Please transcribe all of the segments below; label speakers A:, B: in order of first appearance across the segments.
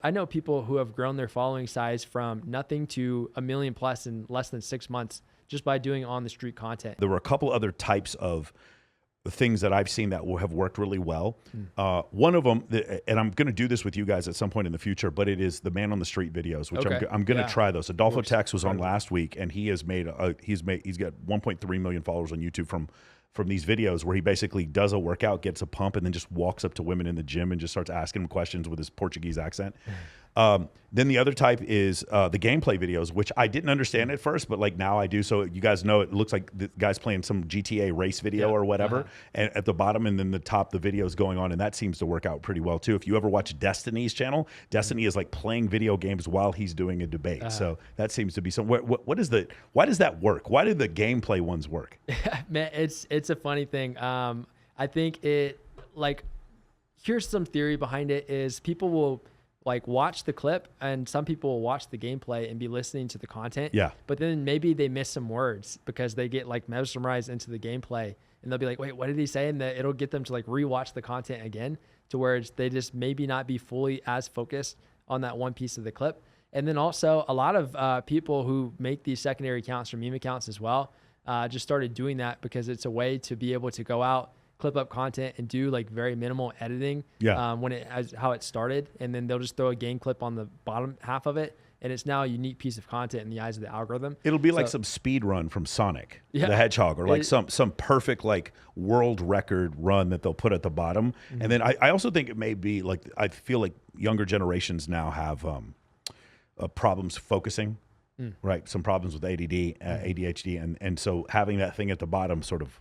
A: I know people who have grown their following size from nothing to 1 million plus in less than 6 months just by doing on the street content.
B: There were a couple other types of things that I've seen that will have worked really well. One of them, and I'm going to do this with you guys at some point in the future, but it is the man on the street videos, which I'm going to try those. Adolfo Tex was on last week, and he has made he's got 1.3 million followers on YouTube from these videos where he basically does a workout, gets a pump, and then just walks up to women in the gym and just starts asking them questions with his Portuguese accent. Then the other type is the gameplay videos, which I didn't understand at first, but like now I do. So you guys know it looks like the guy's playing some GTA race video or whatever, and at the bottom and then the top, the video is going on, and that seems to work out pretty well too. If you ever watch Destiny's channel, Destiny is like playing video games while he's doing a debate. So that seems to be some. Why does that work? Why do the gameplay ones work?
A: Man, it's a funny thing. I think here's some theory behind it is people will like watch the clip and some people will watch the gameplay and be listening to the content. Yeah. But then maybe they miss some words because they get like mesmerized into the gameplay and they'll be like, wait, what did he say? And it'll get them to like rewatch the content again to where they just maybe not be fully as focused on that one piece of the clip. And then also a lot of people who make these secondary accounts or meme accounts as well just started doing that because it's a way to be able to go out, clip up content and do like very minimal editing how it started. And then they'll just throw a game clip on the bottom half of it. And it's now a unique piece of content in the eyes of the algorithm.
B: It'll be like some speed run from Sonic the Hedgehog, or like some perfect like world record run that they'll put at the bottom. And then I also think it may be like, I feel like younger generations now have problems focusing, right? Some problems with ADD, ADHD. And so having that thing at the bottom sort of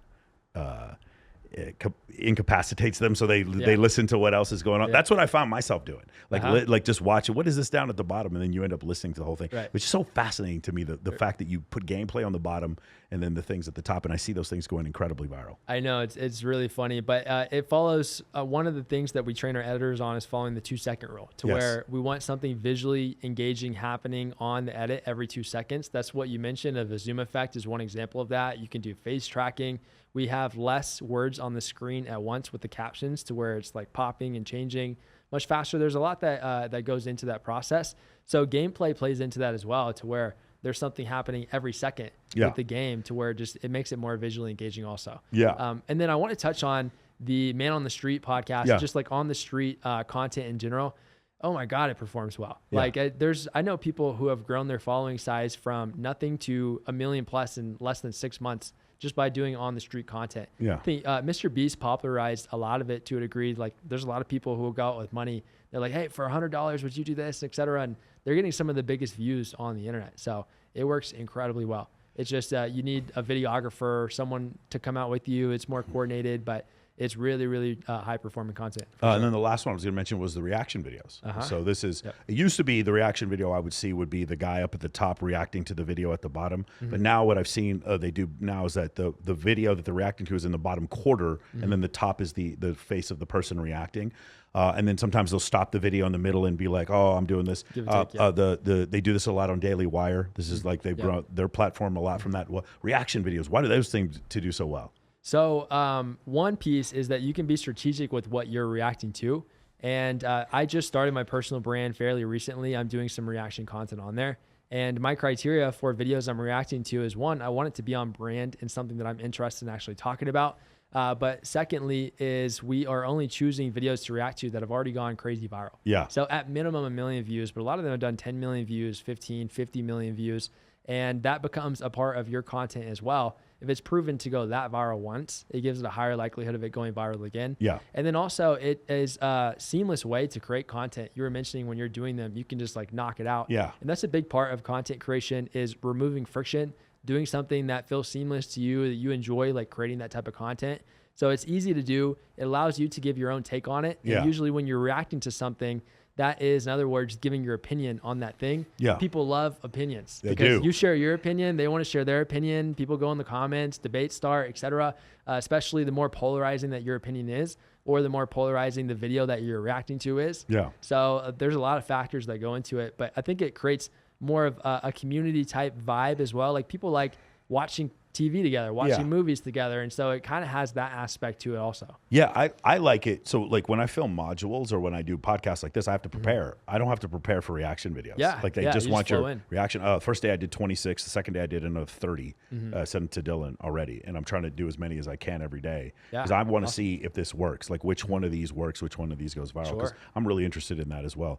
B: incapacitates them, so they listen to what else is going on. That's what I found myself doing, like just watching what is this down at the bottom, and then you end up listening to the whole thing, which is so fascinating to me, the fact that you put gameplay on the bottom and then the things at the top, and I see those things going incredibly viral.
A: I know it's really funny, but it follows one of the things that we train our editors on is following the 2-second rule, to where we want something visually engaging happening on the edit every 2 seconds. That's what you mentioned of a zoom effect is one example of that. You can do face tracking. We have less words on the screen at once with the captions to where it's like popping and changing much faster. There's a lot that goes into that process. So gameplay plays into that as well, to where there's something happening every second with the game, to where it makes it more visually engaging also. And then I want to touch on the Man on the Street podcast, just like on the street content in general. Oh my God, it performs well. Like I know people who have grown their following size from nothing to 1 million plus in less than 6 months just by doing on the street content. I think Mr. Beast popularized a lot of it to a degree. Like there's a lot of people who will go out with money. They're like, hey, for $100, would you do this, et cetera? And they're getting some of the biggest views on the internet. So it works incredibly well. It's just you need a videographer, someone to come out with you. It's more coordinated, but it's really, really high-performing content.
B: And then the last one I was going to mention was the reaction videos. So this is, it used to be the reaction video I would see would be the guy up at the top reacting to the video at the bottom. But now what I've seen they do now is that the video that they're reacting to is in the bottom quarter, and then the top is the face of the person reacting. And then sometimes they'll stop the video in the middle and be like, "Oh, I'm doing this." They do this a lot on Daily Wire. This is like they've grown their platform a lot from that. Well, reaction videos. Why do those things to do so well?
A: So one piece is that you can be strategic with what you're reacting to. And I just started my personal brand fairly recently. I'm doing some reaction content on there. And my criteria for videos I'm reacting to is, one, I want it to be on brand and something that I'm interested in actually talking about. But secondly is we are only choosing videos to react to that have already gone crazy viral. So at minimum 1 million views, but a lot of them have done 10 million views, 15, 50 million views. And that becomes a part of your content as well. If it's proven to go that viral once, it gives it a higher likelihood of it going viral again. And then also it is a seamless way to create content. You were mentioning when you're doing them, you can just like knock it out. And that's a big part of content creation is removing friction, doing something that feels seamless to you, that you enjoy, like creating that type of content. So it's easy to do. It allows you to give your own take on it. And usually when you're reacting to something, that is, in other words, giving your opinion on that thing. People love opinions. Because you share your opinion, they want to share their opinion. People go in the comments, debates start, etc. Especially the more polarizing that your opinion is, or the more polarizing the video that you're reacting to is. So there's a lot of factors that go into it, but I think it creates more of a community type vibe as well. Like people like watching TV together, watching movies together. And so it kind of has that aspect to it also.
B: Yeah, I like it. So like when I film modules or when I do podcasts like this, I have to prepare. I don't have to prepare for reaction videos.
A: Yeah.
B: Like they just want your reaction. First day I did 26. The second day I did another 30. Sent it to Dylan already. And I'm trying to do as many as I can every day. Because I want to see if this works. Like which one of these works, which one of these goes viral. Because I'm really interested in that as well.